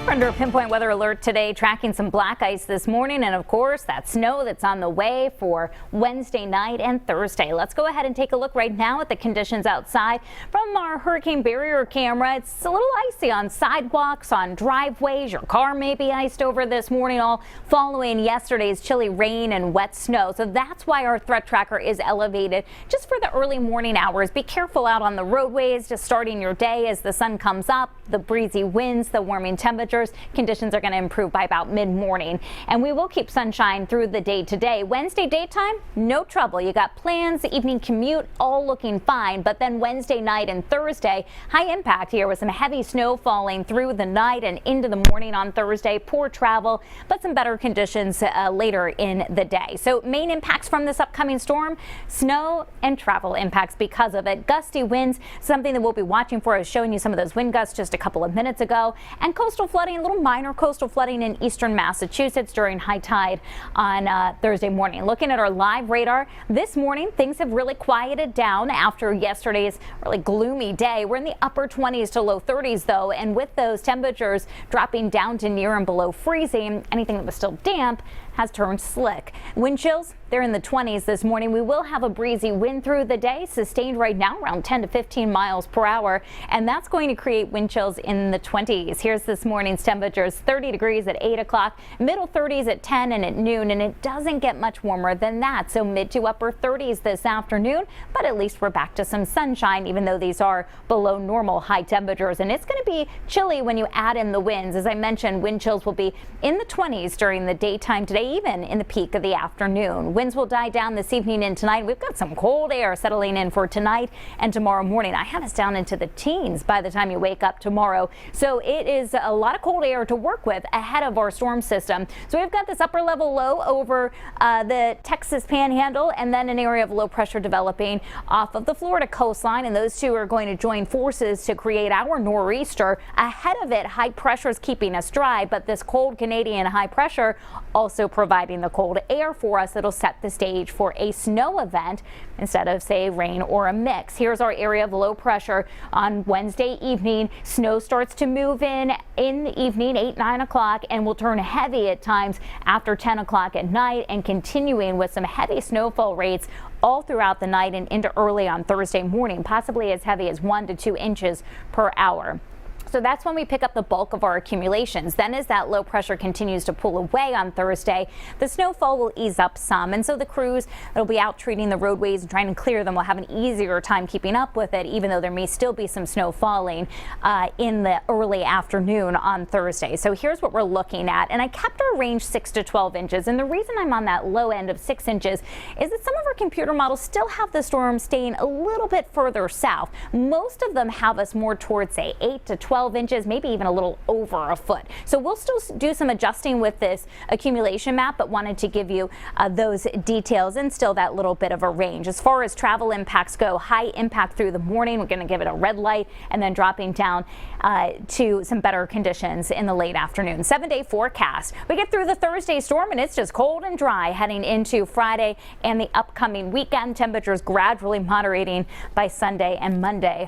We're under a pinpoint weather alert today, tracking some black ice this morning, and of course that snow that's on the way for Wednesday night and Thursday. Let's go ahead and take a look right now at the conditions outside from our hurricane barrier camera. It's a little icy on sidewalks, on driveways. Your car may be iced over this morning, all following yesterday's chilly rain and wet snow. So that's why our threat tracker is elevated just for the early morning hours. Be careful out on the roadways, just starting your day as the sun comes up, the breezy winds, the warming temperatures. Conditions are going to improve by about mid-morning, and we will keep sunshine through the day today. Wednesday daytime, no trouble. You got plans, evening commute, all looking fine, but then Wednesday night and Thursday, high impact here with some heavy snow falling through the night and into the morning on Thursday. Poor travel, but some better conditions later in the day. So main impacts from this upcoming storm: snow and travel impacts because of it. Gusty winds, something that we'll be watching for. I was showing you some of those wind gusts just a couple of minutes ago, and coastal flooding. A little minor coastal flooding in eastern Massachusetts during high tide on Thursday morning. Looking at our live radar this morning, things have really quieted down after yesterday's really gloomy day. We're in the upper 20s to low 30s though, and with those temperatures dropping down to near and below freezing, anything that was still damp has turned slick. Wind chills, they're in the 20s this morning. We will have a breezy wind through the day, sustained right now around 10 to 15 miles per hour, and that's going to create wind chills in the 20s. Here's this morning's temperatures: 30 degrees at 8 o'clock, middle 30s at 10 and at noon, and it doesn't get much warmer than that. So mid to upper 30s this afternoon, but at least we're back to some sunshine, even though these are below normal high temperatures. And it's going to be chilly when you add in the winds. As I mentioned, wind chills will be in the 20s during the daytime today, even in the peak of the afternoon. Winds will die down this evening and tonight. We've got some cold air settling in for tonight and tomorrow morning. I have us down into the teens by the time you wake up tomorrow. So it is a lot of cold air to work with ahead of our storm system. So we've got this upper level low over the Texas Panhandle, and then an area of low pressure developing off of the Florida coastline, and those two are going to join forces to create our nor'easter. Ahead of it, high pressure is keeping us dry, but this cold Canadian high pressure also providing the cold air for us. It'll set the stage for a snow event instead of, say, rain or a mix. Here's our area of low pressure on Wednesday evening. Snow starts to move in the evening, 8-9 o'clock, and will turn heavy at times after 10 o'clock at night, and continuing with some heavy snowfall rates all throughout the night and into early on Thursday morning, possibly as heavy as 1 to 2 inches per hour. So that's when we pick up the bulk of our accumulations. Then as that low pressure continues to pull away on Thursday, the snowfall will ease up some. And so the crews that will be out treating the roadways and trying to clear them will have an easier time keeping up with it, even though there may still be some snow falling in the early afternoon on Thursday. So here's what we're looking at. And I kept our range 6 to 12 inches. And the reason I'm on that low end of 6 inches is that some of our computer models still have the storm staying a little bit further south. Most of them have us more towards, say, 8 to 12 inches, maybe even a little over a foot. So we'll still do some adjusting with this accumulation map, but wanted to give you those details and still that little bit of a range. As far as travel impacts go, high impact through the morning. We're going to give it a red light and then dropping down to some better conditions in the late afternoon. 7-day forecast. We get through the Thursday storm and it's just cold and dry heading into Friday and the upcoming weekend. Temperatures gradually moderating by Sunday and Monday.